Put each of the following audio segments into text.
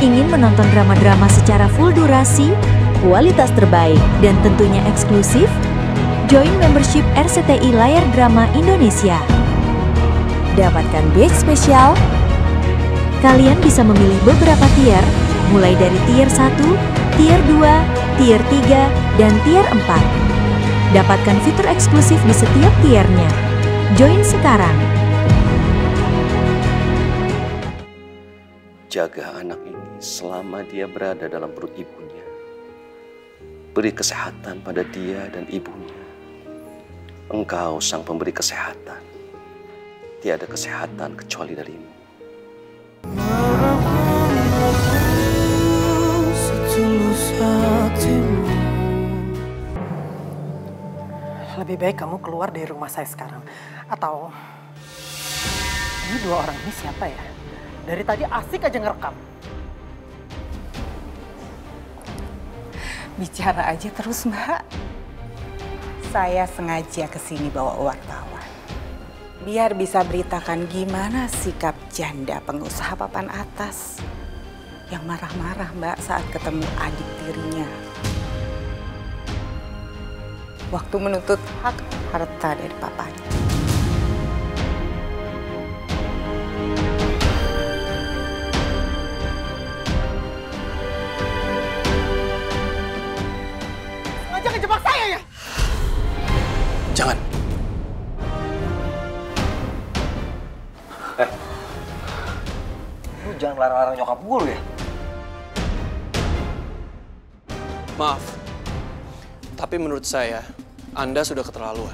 Ingin menonton drama-drama secara full durasi, kualitas terbaik, dan tentunya eksklusif? Join membership RCTI Layar Drama Indonesia. Dapatkan batch spesial. Kalian bisa memilih beberapa tier, mulai dari tier 1, tier 2, tier 3, dan tier 4. Dapatkan fitur eksklusif di setiap tiernya. Join sekarang. Jaga anak ini selama dia berada dalam perut ibunya. Beri kesehatan pada dia dan ibunya. Engkau sang pemberi kesehatan. Tiada kesehatan kecuali darimu. Lebih baik kamu keluar dari rumah saya sekarang. Atau ini dua orang ini siapa ya? Dari tadi asik aja ngerekam. Bicara aja terus, Mbak. Saya sengaja kesini bawa wartawan. Biar bisa beritakan gimana sikap janda pengusaha papan atas. Yang marah-marah, Mbak, saat ketemu adik tirinya. Waktu menuntut hak harta dari papanya. Sengaja ngejebak saya ya? Jangan. Lu jangan larang-larang nyokap gue lu ya? Maaf, tapi menurut saya, Anda sudah keterlaluan.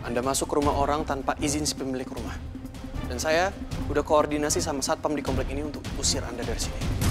Anda masuk ke rumah orang tanpa izin si pemilik rumah. Dan saya udah koordinasi sama satpam di komplek ini untuk usir Anda dari sini.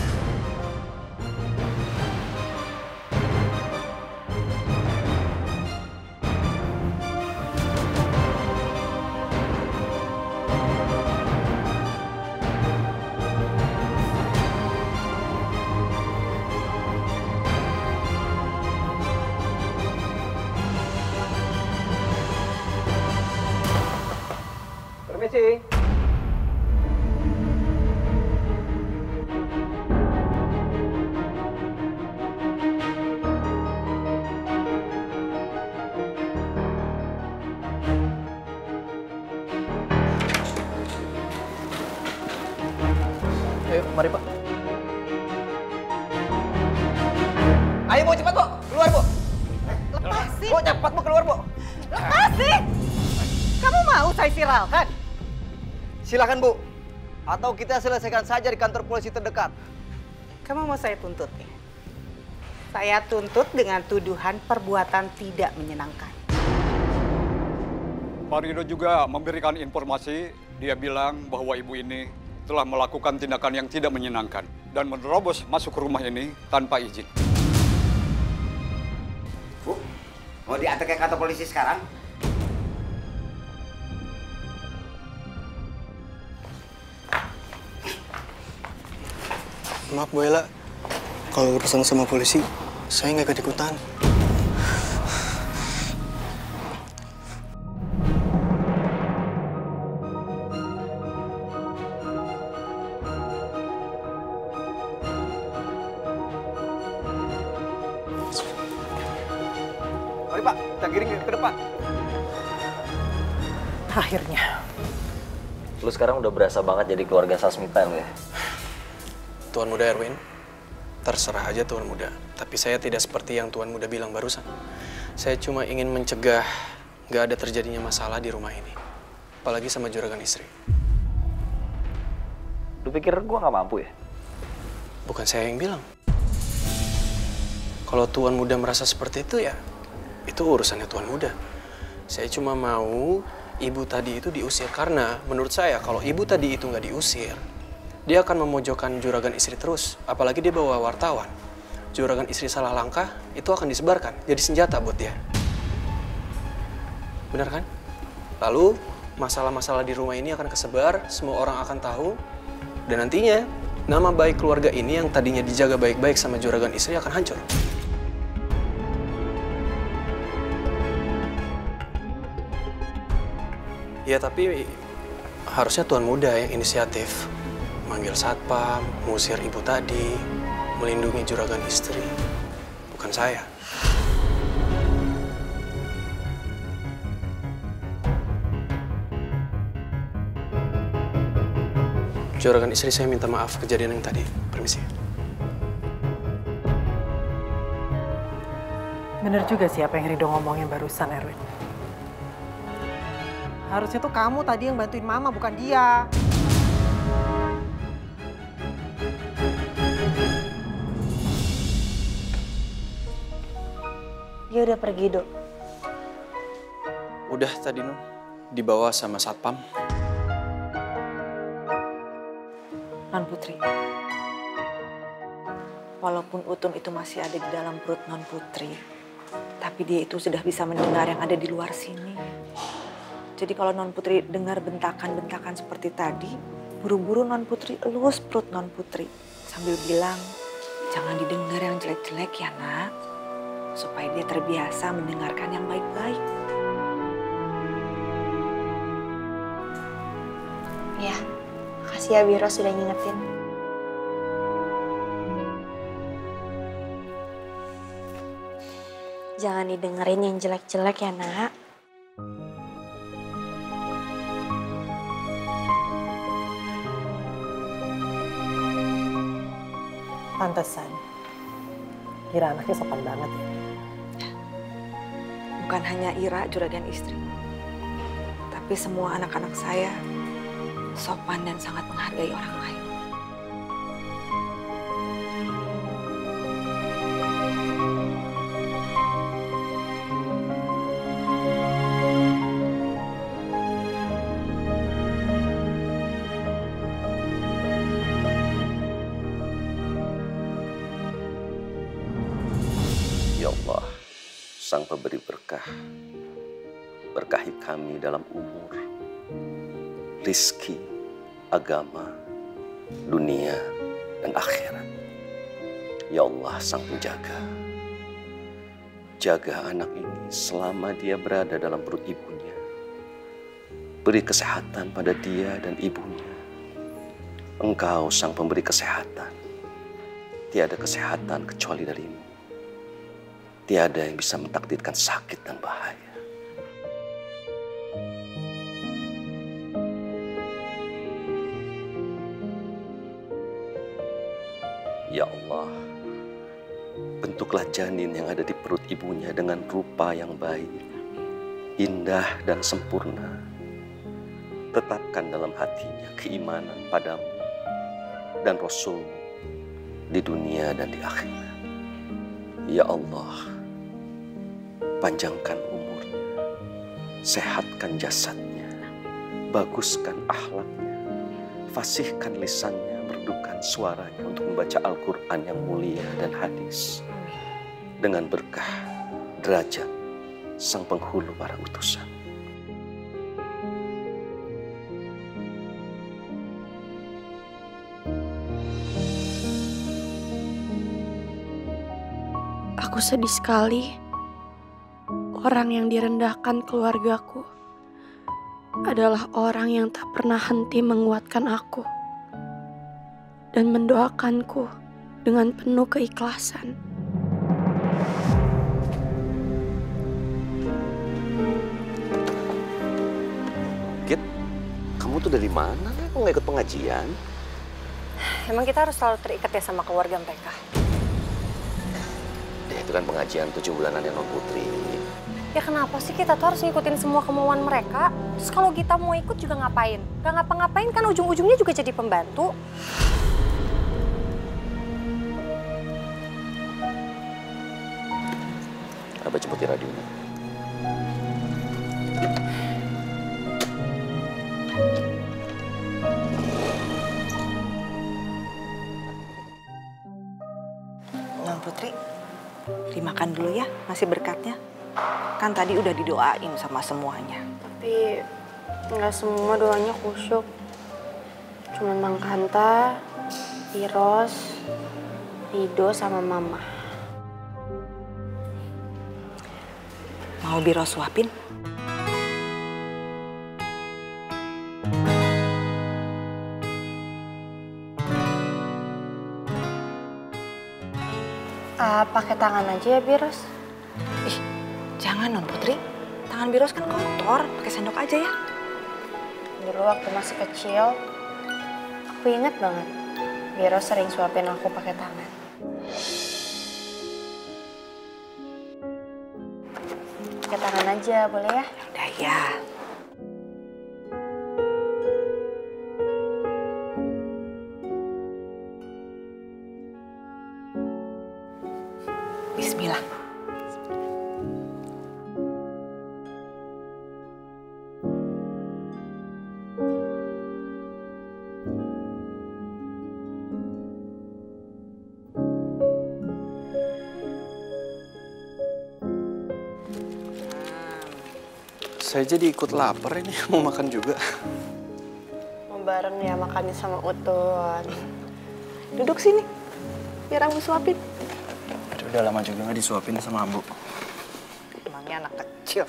Permisi. Ayo, mari Pak. Ayo Bu, cepat Bu. Keluar Bu. Lepasin! Bu, cepat Bu, keluar Bu. Lepasin! Kamu mau saya viralkan? Silakan Bu. Atau kita selesaikan saja di kantor polisi terdekat. Kamu mau saya tuntut nih? Saya tuntut dengan tuduhan perbuatan tidak menyenangkan. Pak Rido juga memberikan informasi, dia bilang bahwa ibu ini telah melakukan tindakan yang tidak menyenangkan dan menerobos masuk ke rumah ini tanpa izin. Bu, mau diantar ke kantor polisi sekarang? Maaf Bu Ella, kalau urusan sama polisi, saya nggak ikut-ikutan. Mari Pak, kita giring ke depan. Akhirnya. Lu sekarang udah berasa banget jadi keluarga Sasmita lu ya? Tuan Muda Erwin, terserah aja Tuan Muda. Tapi saya tidak seperti yang Tuan Muda bilang barusan. Saya cuma ingin mencegah nggak ada terjadinya masalah di rumah ini. Apalagi sama juragan istri. Lu pikir gua nggak mampu ya? Bukan saya yang bilang. Kalau Tuan Muda merasa seperti itu ya, itu urusannya Tuan Muda. Saya cuma mau ibu tadi itu diusir karena menurut saya kalau ibu tadi itu nggak diusir, dia akan memojokkan juragan istri terus. Apalagi dia bawa wartawan. Juragan istri salah langkah, itu akan disebarkan. Jadi senjata buat dia. Benar kan? Lalu, masalah-masalah di rumah ini akan kesebar, semua orang akan tahu. Dan nantinya, nama baik keluarga ini yang tadinya dijaga baik-baik sama juragan istri akan hancur. Ya, tapi harusnya Tuan Muda yang inisiatif manggil satpam, mengusir ibu tadi, melindungi juragan istri. Bukan saya. Juragan istri saya minta maaf kejadian yang tadi. Permisi. Bener juga sih apa yang Rido ngomongin barusan, Erwin. Harusnya tuh kamu tadi yang bantuin Mama, bukan dia. Dia udah pergi, Dok. Udah tadi, Nun. Dibawa sama satpam. Non Putri, walaupun Utum itu masih ada di dalam perut Non Putri, tapi dia itu sudah bisa mendengar yang ada di luar sini. Jadi kalau Non Putri dengar bentakan-bentakan seperti tadi, buru-buru Non Putri elus perut Non Putri sambil bilang, jangan didengar yang jelek-jelek ya nak, supaya dia terbiasa mendengarkan yang baik-baik. Ya, makasih ya Biro sudah ngingetin. Jangan didengerin yang jelek-jelek ya nak. Pantesan. Ira anaknya sopan banget ya. Bukan hanya Ira, juragan istri, tapi semua anak-anak saya sopan dan sangat menghargai orang lain. Ya Allah, Sang Pemberi berkah, berkahi kami dalam umur, rizki, agama, dunia, dan akhirat. Ya Allah, Sang Penjaga, jaga anak ini selama dia berada dalam perut ibunya. Beri kesehatan pada dia dan ibunya. Engkau Sang Pemberi kesehatan. Tiada kesehatan kecuali darimu. Tiada yang bisa mentakdirkan sakit dan bahaya. Ya Allah, bentuklah janin yang ada di perut ibunya dengan rupa yang baik, indah dan sempurna. Tetapkan dalam hatinya keimanan padamu dan Rasul-Mu di dunia dan di akhirat. Ya Allah, panjangkan umurnya, sehatkan jasadnya, baguskan akhlaknya, fasihkan lisannya, merdukan suaranya untuk membaca Al-Quran yang mulia dan hadis. Dengan berkah derajat Sang Penghulu para utusan. Aku sedih sekali. Orang yang direndahkan keluargaku adalah orang yang tak pernah henti menguatkan aku dan mendoakanku dengan penuh keikhlasan. Git, kamu tuh dari mana? Kok nggak ikut pengajian? Emang kita harus selalu terikat ya sama keluarga mereka? Itu kan pengajian 7 bulanannya Non Putri. Ya kenapa sih kita tuh harus ngikutin semua kemauan mereka? Terus kalau kita mau ikut juga ngapain? Gak ngapa-ngapain kan ujung-ujungnya juga jadi pembantu. Abah jemput di radionya. Non Putri, dimakan dulu ya, masih berkatnya. Kan tadi udah didoain sama semuanya. Tapi nggak semua doanya khusyuk. Cuma Mang Kanta, Iros, Rido, sama Mama. Mau Biro suapin? Pakai tangan aja ya, Biros. Ih, jangan non Putri. Tangan Biros kan kotor, pakai sendok aja ya. Dulu waktu masih kecil, aku inget banget. Biros sering suapin aku pakai tangan. Pakai tangan aja, boleh ya? Udah ya. Bismillah. Saya jadi ikut lapar ini, mau makan juga. Mau bareng ya makannya sama Utun. Duduk sini, biar aku suapin. Aduh, udah lama juga nggak disuapin sama Ambu. Emangnya anak kecil.